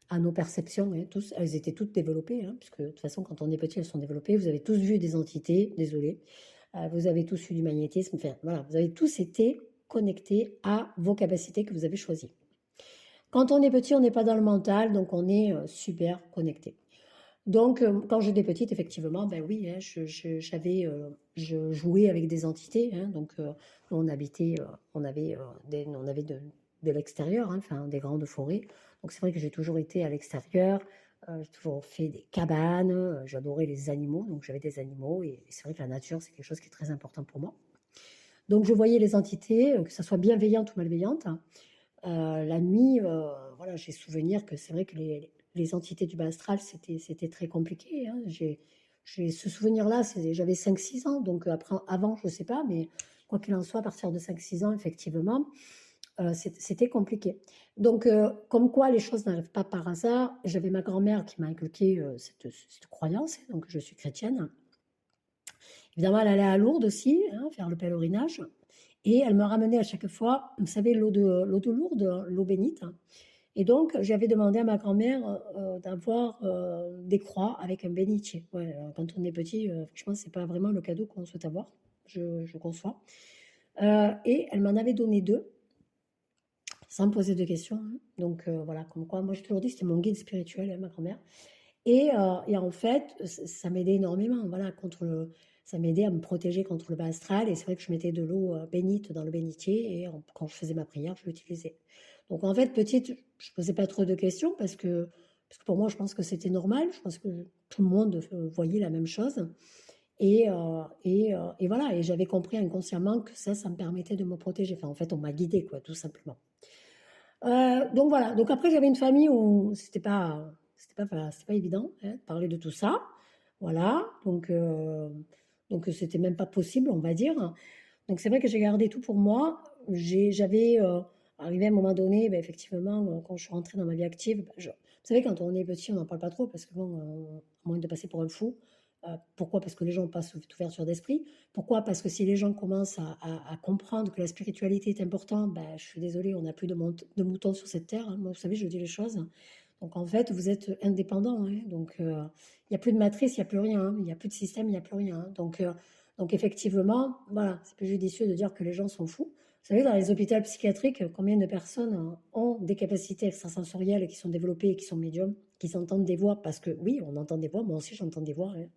Speaker 1: à nos perceptions, tous, elles étaient toutes développées, puisque de toute façon, quand on est petit, elles sont développées. Vous avez tous vu des entités, désolé, vous avez tous eu du magnétisme, enfin voilà, vous avez tous été connectés à vos capacités que vous avez choisies. Quand on est petit, on n'est pas dans le mental, donc on est super connecté. Donc, quand j'étais petite, effectivement, oui, je jouais avec des entités. Donc, on habitait, on avait de l'extérieur, enfin, des grandes forêts. Donc, c'est vrai que j'ai toujours été à l'extérieur. J'ai toujours fait des cabanes. J'adorais les animaux. Donc, j'avais des animaux. Et c'est vrai que la nature, c'est quelque chose qui est très important pour moi. Donc, je voyais les entités, que ce soit bienveillantes ou malveillantes. La nuit, voilà, j'ai souvenir que c'est vrai que les entités du bas astral, c'était très compliqué. J'ai ce souvenir-là, j'avais 5-6 ans, donc avant, je ne sais pas, mais quoi qu'il en soit, à partir de 5-6 ans, effectivement, c'était compliqué. Donc, comme quoi les choses n'arrivent pas par hasard, j'avais ma grand-mère qui m'a inculqué cette croyance, donc je suis chrétienne. Évidemment, elle allait à Lourdes aussi, hein, faire le pèlerinage. Et elle me ramenait à chaque fois, vous savez, l'eau de Lourdes, l'eau bénite. Et donc, j'avais demandé à ma grand-mère d'avoir des croix avec un bénitier. Ouais, quand on est petit, franchement, c'est pas vraiment le cadeau qu'on souhaite avoir, je conçois. Et elle m'en avait donné deux, sans me poser de questions, hein. Donc voilà, comme quoi, moi j'ai toujours dit que c'était mon guide spirituel, hein, ma grand-mère. Et en fait, ça m'aidait énormément, voilà, ça m'aidait à me protéger contre le bas astral. Et c'est vrai que je mettais de l'eau bénite dans le bénitier et quand je faisais ma prière, je l'utilisais. Donc en fait, petite, je ne posais pas trop de questions parce que pour moi, je pense que c'était normal. Je pense que tout le monde voyait la même chose. Et voilà, et j'avais compris inconsciemment que ça me permettait de me protéger. Enfin, en fait, on m'a guidée, quoi, tout simplement. Donc voilà, donc après j'avais une famille où c'était pas évident, hein, de parler de tout ça. Voilà, donc c'était même pas possible, on va dire. Donc c'est vrai que j'ai gardé tout pour moi. J'avais arrivé à un moment donné, ben, effectivement, quand je suis rentrée dans ma vie active, ben, vous savez, quand on est petit, on n'en parle pas trop parce que bon, à moins de passer pour un fou. Pourquoi? Parce que les gens n'ont pas cette ouverture d'esprit. Pourquoi? Parce que si les gens commencent à comprendre que la spiritualité est importante, ben, je suis désolée, on n'a plus de moutons sur cette terre, hein. Moi, vous savez, je dis les choses. Donc en fait, vous êtes indépendant, hein. Donc il n'y a plus de matrice, il n'y a plus rien, hein. Il n'y a plus de système, il n'y a plus rien, hein. Donc effectivement, voilà, c'est plus judicieux de dire que les gens sont fous. Vous savez, dans les hôpitaux psychiatriques, combien de personnes ont des capacités extrasensorielles et qui sont développées et qui sont médiums, qui entendent des voix? Parce que oui, on entend des voix, moi aussi j'entends des voix, hein.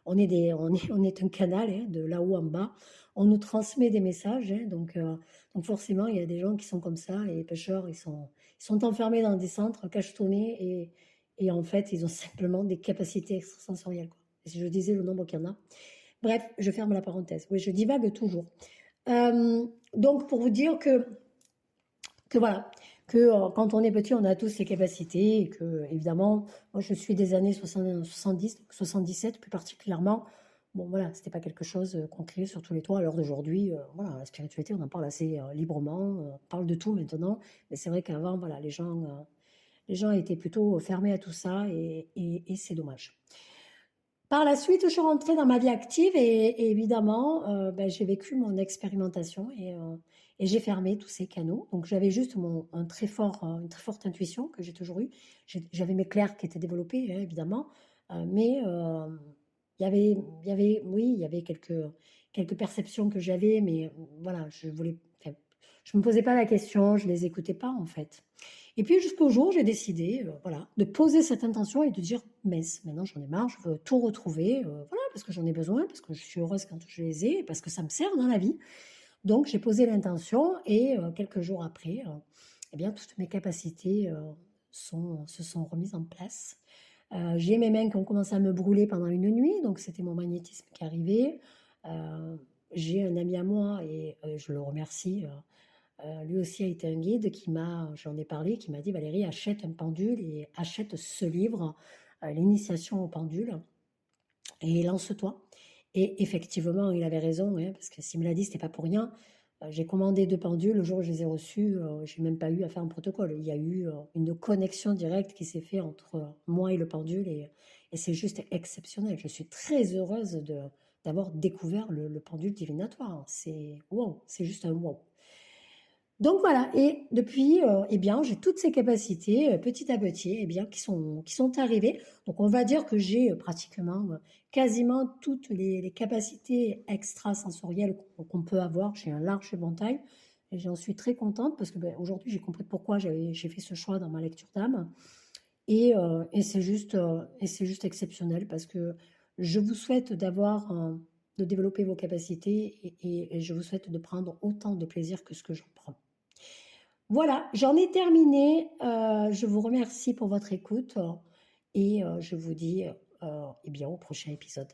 Speaker 1: On est un canal, hein, de là-haut en bas. On nous transmet des messages, hein. Donc forcément, il y a des gens qui sont comme ça, et les pêcheurs, ils sont enfermés dans des centres, cachetonnés, et en fait, ils ont simplement des capacités extrasensorielles, quoi. Et si je disais le nombre qu'il y en a. Bref, je ferme la parenthèse. Oui, je divague toujours. Donc, pour vous dire que voilà, que quand on est petit, on a tous ces capacités, et que, évidemment, moi, je suis des années 70, 77 plus particulièrement. Bon, voilà, c'était pas quelque chose qu'on criait sur tous les toits. À l'heure d'aujourd'hui, voilà, la spiritualité, on en parle assez librement, on parle de tout maintenant. Mais c'est vrai qu'avant, voilà, les gens étaient plutôt fermés à tout ça, et c'est dommage. Par la suite, je suis rentrée dans ma vie active, et évidemment, ben, j'ai vécu mon expérimentation, et j'ai fermé tous ces canaux. Donc j'avais juste une très forte intuition que j'ai toujours eue. J'avais mes clairs qui étaient développés, hein, évidemment, mais oui, il y avait quelques perceptions que j'avais, mais voilà, enfin, je me posais pas la question, je les écoutais pas en fait. Et puis jusqu'au jour, j'ai décidé, voilà, de poser cette intention et de dire, mince, maintenant j'en ai marre, je veux tout retrouver, voilà, parce que j'en ai besoin, parce que je suis heureuse quand je les ai, et parce que ça me sert dans la vie. Donc j'ai posé l'intention, et quelques jours après, eh bien toutes mes capacités se sont remises en place. J'ai mes mains qui ont commencé à me brûler pendant une nuit, donc c'était mon magnétisme qui arrivait. J'ai un ami à moi, et je le remercie. Lui aussi a été un guide j'en ai parlé, qui m'a dit, Valérie, achète un pendule et achète ce livre, l'initiation au pendule, et lance-toi. Et effectivement, il avait raison, hein, parce que s'il me l'a dit, c'était pas pour rien. J'ai commandé 2 pendules, le jour où je les ai reçus, j'ai même pas eu à faire un protocole. Il y a eu une connexion directe qui s'est faite entre moi et le pendule, et c'est juste exceptionnel. Je suis très heureuse d'avoir découvert le pendule divinatoire. C'est wow, c'est juste un wow. Donc voilà, et depuis, eh bien, j'ai toutes ces capacités, petit à petit, eh bien, qui sont arrivées. Donc on va dire que j'ai pratiquement, quasiment toutes les capacités extrasensorielles qu'on peut avoir. J'ai un large éventail, et j'en suis très contente parce que ben, aujourd'hui j'ai compris pourquoi j'ai fait ce choix dans ma lecture d'âme. Et c'est juste exceptionnel, parce que je vous souhaite de développer vos capacités, et je vous souhaite de prendre autant de plaisir que ce que j'en prends. Voilà, j'en ai terminé. Je vous remercie pour votre écoute, et je vous dis eh bien, au prochain épisode.